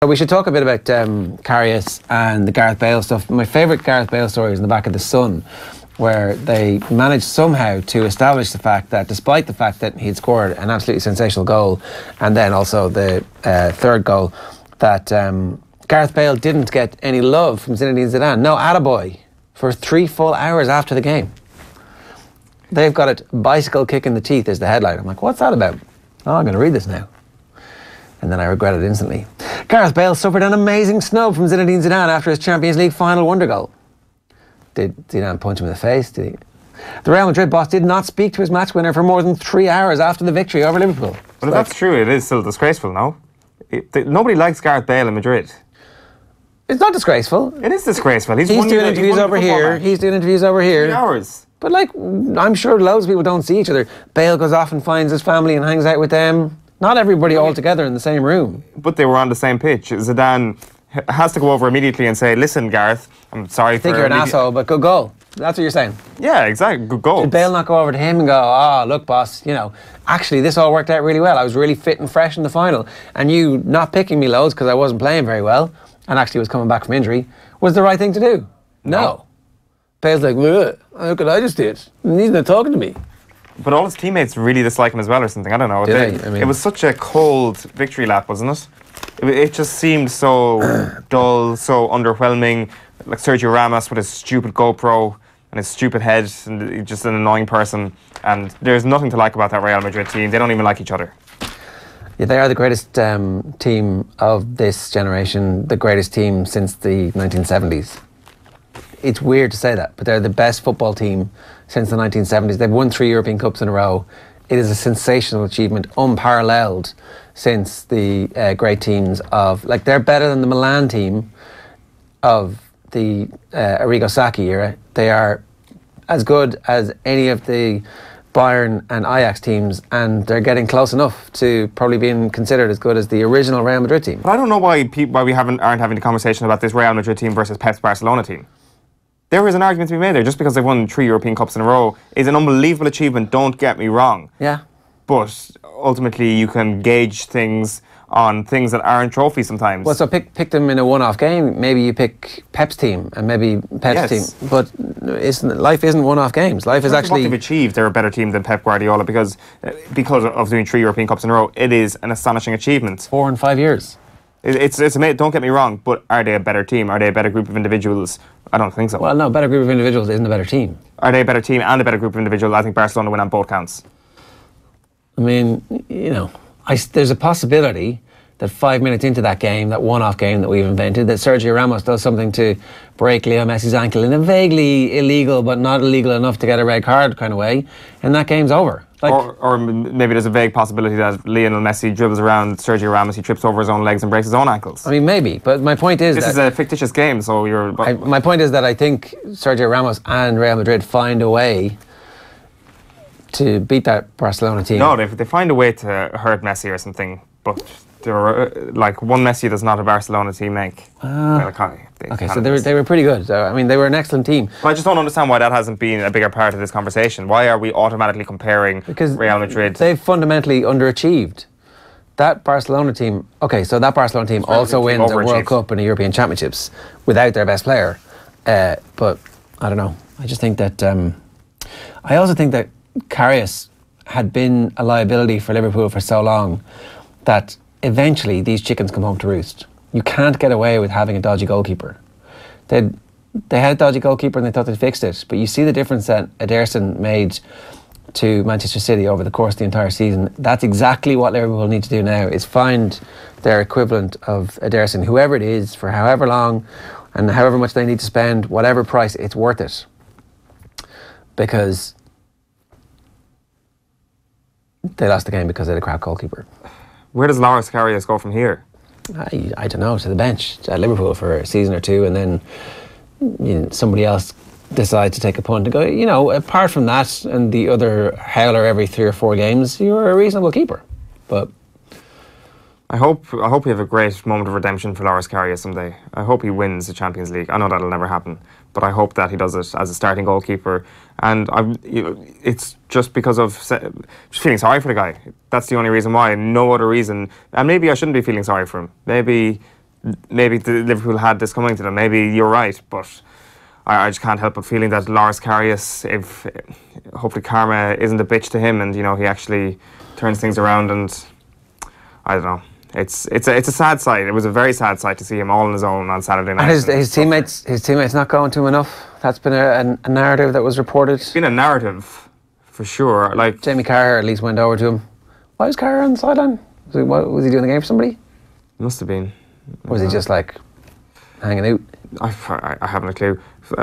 We should talk a bit about Karius and the Gareth Bale stuff. My favourite Gareth Bale story is in the back of The Sun, where they managed somehow to establish the fact that despite the fact that he'd scored an absolutely sensational goal and then also the third goal, that Gareth Bale didn't get any love from Zinedine Zidane. No attaboy for 3 full hours after the game. They've got it, bicycle kick in the teeth is the headline. I'm like, what's that about? Oh, I'm going to read this now. And then I regret it instantly. Gareth Bale suffered an amazing snub from Zinedine Zidane after his Champions League final wonder goal. Did Zidane punch him in the face? Did he? The Real Madrid boss did not speak to his match winner for more than 3 hours after the victory over Liverpool. Well, if that's true, it is still disgraceful, no? Nobody likes Gareth Bale in Madrid. It's not disgraceful. It is disgraceful. He's doing interviews over here. He's doing interviews over here. 3 hours. But like, I'm sure loads of people don't see each other. Bale goes off and finds his family and hangs out with them. Not everybody all together in the same room. But they were on the same pitch. Zidane has to go over immediately and say, listen, Gareth, I'm sorry for... I think you're an asshole, but good goal. That's what you're saying. Yeah, exactly. Good goal. Did Bale not go over to him and go, oh, look, boss, you know, actually this all worked out really well. I was really fit and fresh in the final. And you not picking me loads because I wasn't playing very well and actually was coming back from injury was the right thing to do? No. Bale's like, look what I just did. And he's not talking to me. But all his teammates really dislike him as well or something. I don't know. It was such a cold victory lap, wasn't it? It just seemed so dull, so underwhelming. Like Sergio Ramos with his stupid GoPro and his stupid head and just an annoying person. And there's nothing to like about that Real Madrid team. They don't even like each other. Yeah, they are the greatest team of this generation, the greatest team since the 1970s. It's weird to say that, but they're the best football team since the 1970s. They've won 3 European Cups in a row. It is a sensational achievement, unparalleled since the great teams of... Like, they're better than the Milan team of the Arrigo Sacchi era. They are as good as any of the Bayern and Ajax teams, and they're getting close enough to probably being considered as good as the original Real Madrid team. But I don't know why we aren't having the conversation about this Real Madrid team versus Pep's Barcelona team. There is an argument to be made there. Just because they've won 3 European Cups in a row is an unbelievable achievement, don't get me wrong. Yeah. But ultimately you can gauge things on things that aren't trophies sometimes. Well, so pick them in a one-off game. Maybe you pick Pep's team and maybe Pep's team. But life isn't one-off games. Life is actually... What they've achieved, they're a better team than Pep Guardiola because of doing 3 European Cups in a row. It is an astonishing achievement. 4 and 5 years. It's amazing, don't get me wrong, but are they a better team? Are they a better group of individuals? I don't think so. Well, no, better group of individuals isn't a better team. Are they a better team and a better group of individuals? I think Barcelona win on both counts. I mean, you know, there's a possibility that 5 minutes into that game, that one-off game that we've invented, that Sergio Ramos does something to break Leo Messi's ankle in a vaguely illegal but not illegal enough to get a red card kind of way, and that game's over. Like, or maybe there's a vague possibility that Lionel Messi dribbles around Sergio Ramos, he trips over his own legs and breaks his own ankles. I mean, maybe, but my point is this is a fictitious game, so you're... my point is that I think Sergio Ramos and Real Madrid find a way to beat that Barcelona team. No, they find a way to hurt Messi or something, but they're like one Messi does not a Barcelona team make. Okay, so they were pretty good. I mean, they were an excellent team. Well, I just don't understand why that hasn't been a bigger part of this conversation. Why are we automatically comparing Real Madrid? They've fundamentally underachieved. That Barcelona team... Okay, so that Barcelona team also wins a World Cup and a European Championships without their best player. But, I don't know. I just think that... I also think that Karius had been a liability for Liverpool for so long that eventually these chickens come home to roost. You can't get away with having a dodgy goalkeeper. They had a dodgy goalkeeper and they thought they'd fixed it, but you see the difference that Ederson made to Manchester City over the course of the entire season. That's exactly what Liverpool need to do now, is find their equivalent of Ederson, whoever it is, for however long and however much they need to spend, whatever price, it's worth it. Because they lost the game because they had a crap goalkeeper. Where does Loris Karius go from here? I don't know, to the bench at Liverpool for a season or two, and then somebody else decides to take a punt and go, you know, apart from that and the other howler every 3 or 4 games, you're a reasonable keeper. But I hope we have a great moment of redemption for Loris Karius someday. I hope he wins the Champions League. I know that'll never happen, but I hope that he does it as a starting goalkeeper. And it's just because of just feeling sorry for the guy. That's the only reason why. No other reason. And maybe I shouldn't be feeling sorry for him. Maybe maybe Liverpool had this coming to them. Maybe you're right, but I just can't help but feeling that Lars Karius, if hopefully karma isn't a bitch to him, and he actually turns things around, and I don't know. It's a sad sight. It was a very sad sight to see him all on his own on Saturday night. And his teammates not going to him enough. That's been a narrative that was reported. It's been a narrative, for sure. Like Jamie Carragher at least went over to him. Why was Carragher on the sideline? Was he doing the game for somebody? Must have been. Or was he just like hanging out? I haven't a clue.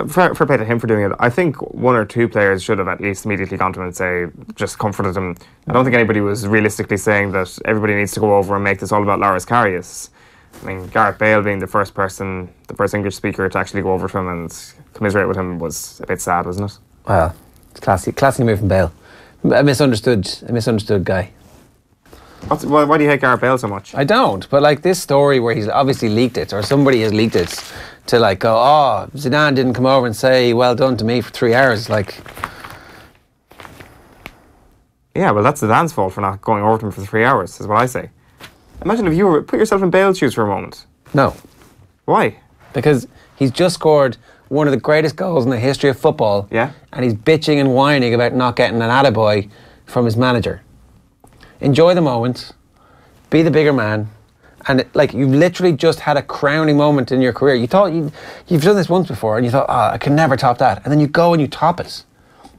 Fair play to him for doing it. I think one or two players should have at least immediately gone to him and just comforted him. I don't think anybody was realistically saying that everybody needs to go over and make this all about Lars Karius. I mean, Gareth Bale being the first English speaker to actually go over to him and commiserate with him was a bit sad, wasn't it? Well, it's classy move from Bale. A misunderstood guy. Why do you hate Gareth Bale so much? I don't, but like this story where he's obviously leaked it, or somebody has leaked it, to like go, oh, Zidane didn't come over and say well done to me for 3 hours, like. Yeah, well, that's Zidane's fault for not going over to him for 3 hours, is what I say. Imagine if you put yourself in Bale's shoes for a moment. No. Why? Because he's just scored one of the greatest goals in the history of football. Yeah. And he's bitching and whining about not getting an attaboy from his manager. Enjoy the moment, be the bigger man, and like you've literally just had a crowning moment in your career. You thought you've done this once before, and you thought, I can never top that, and then you go and you top it,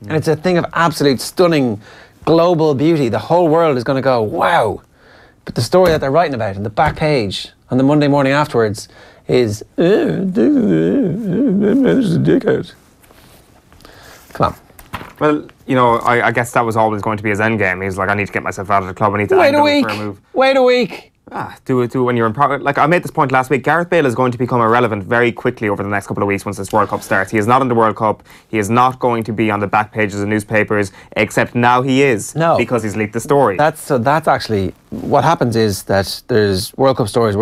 and it's a thing of absolute stunning global beauty. The whole world is going to go, wow. But the story that they're writing about in the back page on the Monday morning afterwards is, this is a dickhead. Come on. Well, I guess that was always going to be his end game. He's like, I need to get myself out of the club. I need to wait a week. Do it when you're in progress. Like I made this point last week, Gareth Bale is going to become irrelevant very quickly over the next couple of weeks once this World Cup starts. He is not in the World Cup. He is not going to be on the back pages of newspapers, except now he is. No. Because he's leaked the story. That's actually, what happens is that there's World Cup stories,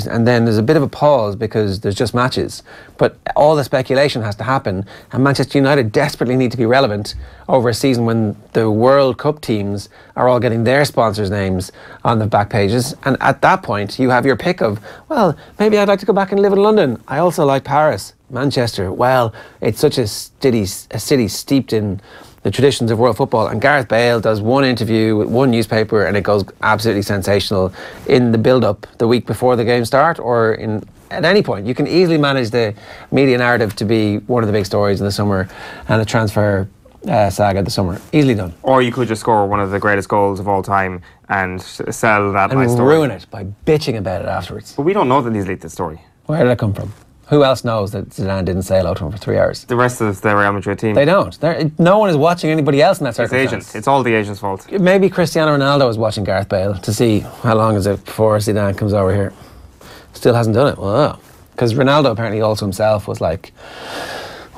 and then there's a bit of a pause because there's just matches. But all the speculation has to happen, and Manchester United desperately need to be relevant over a season when the World Cup teams are all getting their sponsors' names on the back pages. And at that point, you have your pick of, well, maybe I'd like to go back and live in London. I also like Paris, Manchester. Well, it's such a city steeped in the traditions of world football. And Gareth Bale does one interview with one newspaper, and it goes absolutely sensational in the build-up the week before the game start, or at any point. You can easily manage the media narrative to be one of the big stories in the summer and a transfer saga this summer. Easily done. Or you could just score one of the greatest goals of all time and sell that and nice story. Ruin it by bitching about it afterwards. But we don't know that he's leaked the story. Where did it come from? Who else knows that Zidane didn't say hello to him for 3 hours? The rest of the Real Madrid team. They don't. No one is watching anybody else in that circumstance. It's agent. It's all the agent's fault. Maybe Cristiano Ronaldo is watching Gareth Bale to see how long is it before Zidane comes over here. Still hasn't done it. Well, because Ronaldo apparently also himself was like,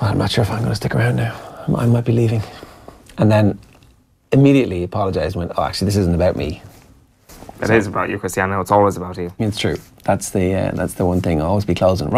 well, I'm not sure if I'm going to stick around now. I might be leaving. And then immediately apologised and went, oh, actually, this isn't about me. It is about you, Cristiano. It's always about you. It's true. That's the one thing. I'll always be closing. Right.